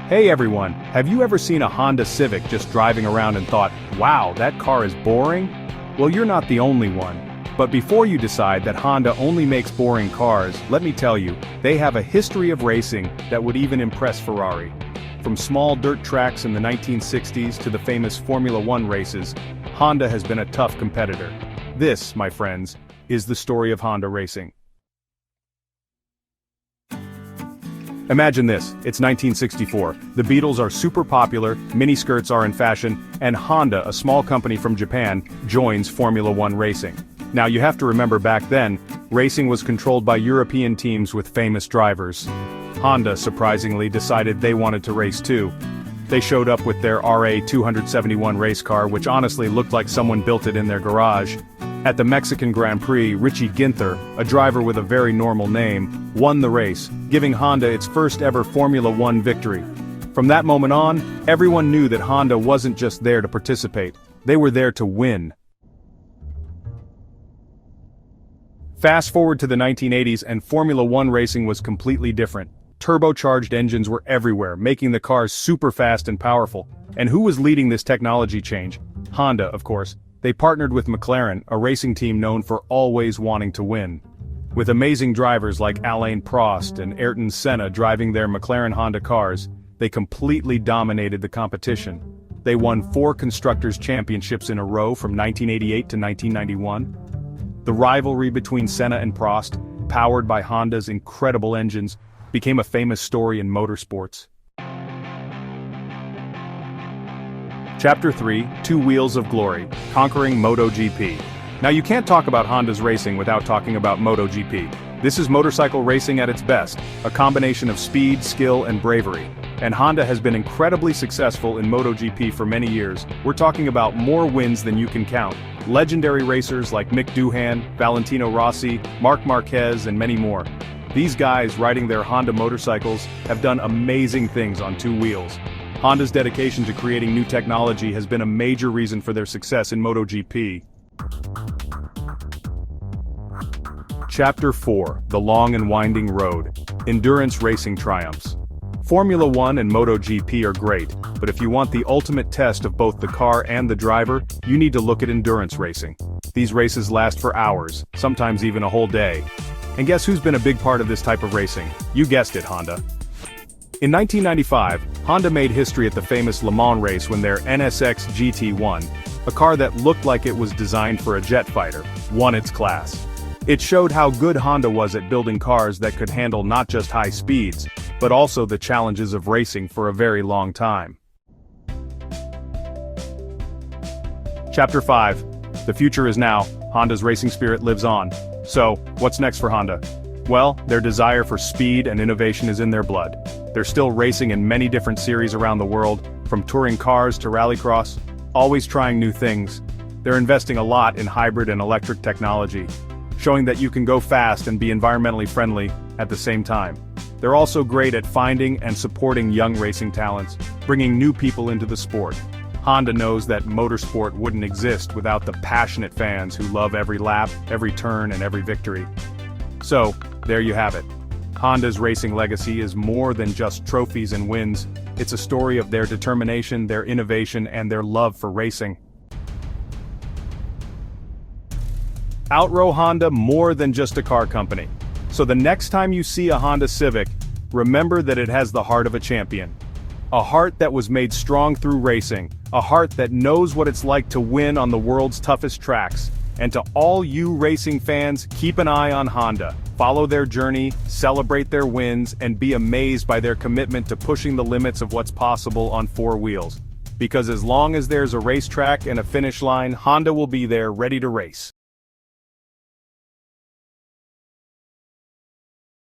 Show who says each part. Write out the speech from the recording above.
Speaker 1: Hey everyone, have you ever seen a Honda Civic just driving around and thought, wow, that car is boring? Well, you're not the only one. But before you decide that Honda only makes boring cars, let me tell you, they have a history of racing that would even impress Ferrari. From small dirt tracks in the 1960s to the famous Formula One races, Honda has been a tough competitor. This, my friends, is the story of Honda racing. Imagine this, it's 1964, the Beatles are super popular, miniskirts are in fashion, and Honda, a small company from Japan, joins Formula One racing. Now you have to remember back then, racing was controlled by European teams with famous drivers. Honda, surprisingly, decided they wanted to race too. They showed up with their RA271 race car, which honestly looked like someone built it in their garage. At the Mexican Grand Prix, Richie Ginther, a driver with a very normal name, won the race, giving Honda its first ever Formula One victory. From that moment on, everyone knew that Honda wasn't just there to participate, they were there to win. Fast forward to the 1980s and Formula One racing was completely different. Turbocharged engines were everywhere, making the cars super fast and powerful. And who was leading this technology change? Honda, of course. They partnered with McLaren, a racing team known for always wanting to win. With amazing drivers like Alain Prost and Ayrton Senna driving their McLaren Honda cars, they completely dominated the competition. They won 4 Constructors' Championships in a row from 1988 to 1991. The rivalry between Senna and Prost, powered by Honda's incredible engines, became a famous story in motorsports. Chapter 3, Two Wheels of Glory, Conquering MotoGP. Now you can't talk about Honda's racing without talking about MotoGP. This is motorcycle racing at its best, a combination of speed, skill, and bravery. And Honda has been incredibly successful in MotoGP for many years. We're talking about more wins than you can count. Legendary racers like Mick Doohan, Valentino Rossi, Marc Marquez, and many more. These guys riding their Honda motorcycles have done amazing things on 2 wheels. Honda's dedication to creating new technology has been a major reason for their success in MotoGP. Chapter 4, The Long and Winding Road, Endurance Racing Triumphs. Formula One and MotoGP are great, but if you want the ultimate test of both the car and the driver, you need to look at endurance racing. These races last for hours, sometimes even a whole day. And guess who's been a big part of this type of racing? You guessed it, Honda. In 1995, Honda made history at the famous Le Mans race when their NSX GT1, a car that looked like it was designed for a jet fighter, won its class. It showed how good Honda was at building cars that could handle not just high speeds, but also the challenges of racing for a very long time. Chapter 5. The future is now, Honda's racing spirit lives on. So, what's next for Honda? Well, their desire for speed and innovation is in their blood. They're still racing in many different series around the world, from touring cars to rallycross, always trying new things. They're investing a lot in hybrid and electric technology, showing that you can go fast and be environmentally friendly at the same time. They're also great at finding and supporting young racing talents, bringing new people into the sport. Honda knows that motorsport wouldn't exist without the passionate fans who love every lap, every turn, and every victory. So, there you have it. Honda's racing legacy is more than just trophies and wins. It's a story of their determination, their innovation, and their love for racing. Outgrow Honda more than just a car company. So the next time you see a Honda Civic, remember that it has the heart of a champion. A heart that was made strong through racing, a heart that knows what it's like to win on the world's toughest tracks. And to all you racing fans, keep an eye on Honda. Follow their journey, celebrate their wins, and be amazed by their commitment to pushing the limits of what's possible on 4 wheels. Because as long as there's a racetrack and a finish line, Honda will be there ready to race.